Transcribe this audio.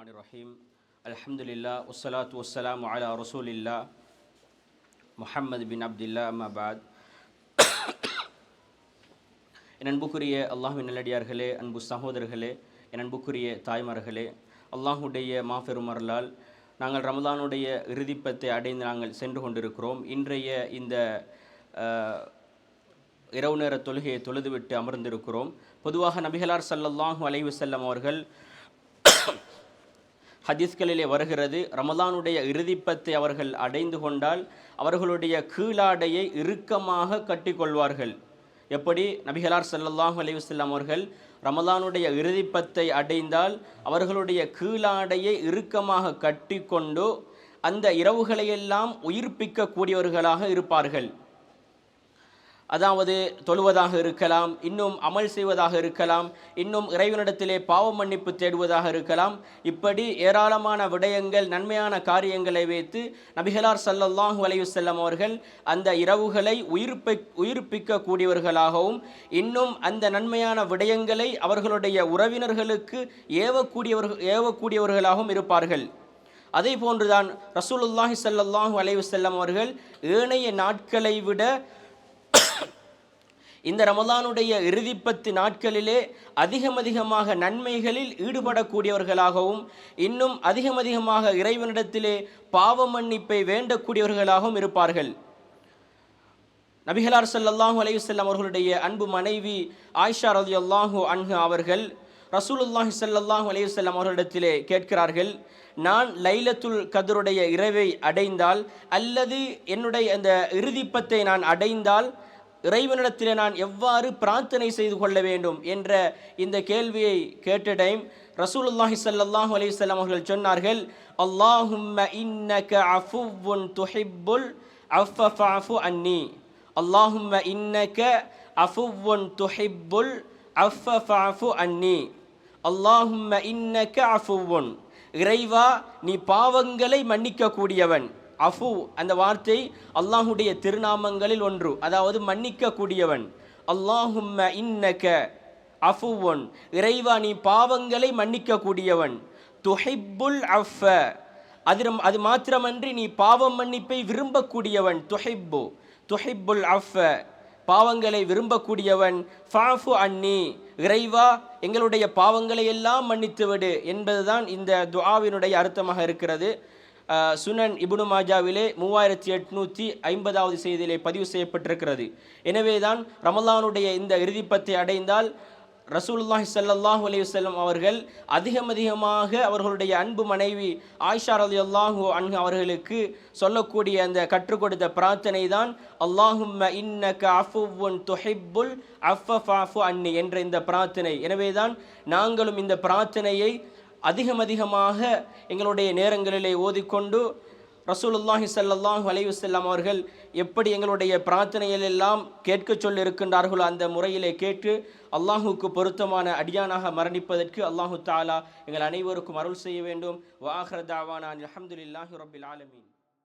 Bismillahirrahmanirrahim. Alhamdulillah wassalatu wassalamu ala rasulillah Muhammad bin Abdullah amma ba'd. என் அன்புக்குரிய அல்லாஹ்வின் நல்லடியார்களே, அன்பு சகோதரர்களே, என் அன்புக்குரிய தாய்மார்களே, அல்லாஹுடைய மாபெரும் அருளால் நாங்கள் ரமலானுடைய இறுதிப்பத்தை அடைந்து நாங்கள் சென்று கொண்டிருக்கிறோம். இன்றைய இந்த இரவு நேர தொழுகையை தொழுதுவிட்டு அமர்ந்திருக்கிறோம். பொதுவாக நபிகளார் ஸல்லல்லாஹு அலைஹி வஸல்லம் அவர்கள் ஹதீஸ்களிலே வருகிறது, ரமலானுடைய இறுதிப்பத்தை அவர்கள் அடைந்து கொண்டால் அவர்களுடைய கீழாடையை இறுக்கமாக கட்டிக்கொள்வார்கள். எப்படி நபிகளார் ஸல்லல்லாஹு அலைஹி வஸல்லம் அவர்கள் ரமலானுடைய இறுதிப்பத்தை அடைந்தால் அவர்களுடைய கீழாடையை இறுக்கமாக கட்டிக்கொண்டு அந்த இரவுகளையெல்லாம் உயிர்ப்பிக்கக்கூடியவர்களாக இருப்பார்கள். அதாவது தொழுவதாக இருக்கலாம், இன்னும் அமல் செய்வதாக இருக்கலாம், இன்னும் இறைவனிடத்திலே பாவ மன்னிப்பு தேடுவதாக இருக்கலாம். இப்படி ஏராளமான விடயங்கள், நன்மையான காரியங்களை வைத்து நபிகளார் ஸல்லல்லாஹு அலைஹி வஸல்லம் அவர்கள் அந்த இரவுகளை உயிர்ப்பிக்கக்கூடியவர்களாகவும், இன்னும் அந்த நன்மையான விடயங்களை அவர்களுடைய உறவினர்களுக்கு ஏவக்கூடியவர்களாகவும் இருப்பார்கள். அதே போன்றுதான் ரசூலுல்லாஹி ஸல்லல்லாஹு அலைஹி வஸல்லம் அவர்கள் ஏனைய நாட்களை விட இந்த ரமலானுடைய இறுதிப்பத்து நாட்களிலே அதிகமாக நன்மைகளில் ஈடுபடக்கூடியவர்களாகவும், இன்னும் அதிகமாக இறைவனிடத்திலே பாவ மன்னிப்பை வேண்டக்கூடியவர்களாகவும் இருப்பார்கள். நபிகளார் ஸல்லல்லாஹு அலைஹி வஸல்லம் அவர்களுடைய அன்பு மனைவி ஆயிஷா ரலியல்லாஹு அன்ஹா அவர்கள் ரசூலுல்லாஹி ஸல்லல்லாஹு அலைஹி வஸல்லம் அவர்களிடத்திலே கேட்கிறார்கள், நான் லைலத்துல் கத்ருடைய இரவை அடைந்தால் அல்லது என்னுடைய அந்த இறுதிப்பத்தை நான் அடைந்தால் இறைவனிடத்திலே நான் எவ்வாறு பிரார்த்தனை செய்து கொள்ள வேண்டும் என்ற இந்த கேள்வியை கேட்ட டைம் ரசூலுல்லாஹி ஸல்லல்லாஹு அலைஹி வஸல்லம் அவர்கள் சொன்னார்கள், அல்லாஹும்ம இன்னக அஃபுவ்வுன் துஹிப்புல் அஃப ஃபஅஃபு அன்னி. அல்லாஹும்ம இன்னக அஃபுவ்வுன் துஹிப்புல் அஃப ஃபஅஃபு அன்னி. அல்லாஹும்ம இன்னக அஃபுவ்வுன். இறைவா, நீ பாவங்களை மன்னிக்க கூடியவன். அஃபு அந்த வார்த்தை அல்லாஹுடைய திருநாமங்களில் ஒன்று, அதாவது மன்னிக்க கூடியவன். அல்லாஹும்ம இன்னக அஃபுவுன், இறைவா நீ பாவங்களை மன்னிக்க கூடியவன். துஹிப்புல் அஃப, அது மாத்திரமன்றி நீ பாவம் மன்னிப்பை விரும்பக்கூடியவன். துஹிப்புல் அஃப, பாவங்களை விரும்பக்கூடியவன். ஃபஅஃபு அன்னி, இறைவா எங்களுடைய பாவங்களை எல்லாம் மன்னித்துவிடு என்பதுதான் இந்த துஆவினுடைய அர்த்தமாக இருக்கிறது. சுனன் இப்னு மாஜாவிலே 3850வது செய்தியிலே பதிவு செய்யப்பட்டிருக்கிறது. எனவேதான் ரமலானுடைய இந்த இறுதிப்பத்தை அடைந்தால் ரசூலுல்லாஹி ஸல்லல்லாஹு அலைஹி வஸல்லம் அவர்கள் அதிகமாக அவர்களுடைய அன்பு மனைவி ஆயிஷா ரலியல்லாஹு அன்ஹா அவர்களுக்கு சொல்லக்கூடிய அந்த கற்றுக் கொடுத்த பிரார்த்தனை தான் அல்லாஹும்ம இன்னக அஃபுவ்வுன் துஹிப்புல் அஃப ஃபஅஃபு அன்னி என்ற இந்த பிரார்த்தனை. எனவேதான் நாங்களும் இந்த பிரார்த்தனையை அதிகமாக எங்களுடைய நேரங்களிலே ஓதிக்கொண்டு ரசூலுல்லாஹி ஸல்லல்லாஹு அலைஹி வஸல்லம் அவர்கள் எப்படி எங்களுடைய பிரார்த்தனைகள் எல்லாம் கேட்க சொல்லி இருக்கின்றார்களோ அந்த முறையிலே கேட்டு அல்லாஹுக்கு பொருத்தமான அடியானாக மரணிப்பதற்கு அல்லாஹு தஆலா எங்கள் அனைவருக்கும் அருள் செய்ய வேண்டும். வ ஆகிரு தஅவானா அல்ஹம்துலில்லாஹி ரப்பில் ஆலமீன்.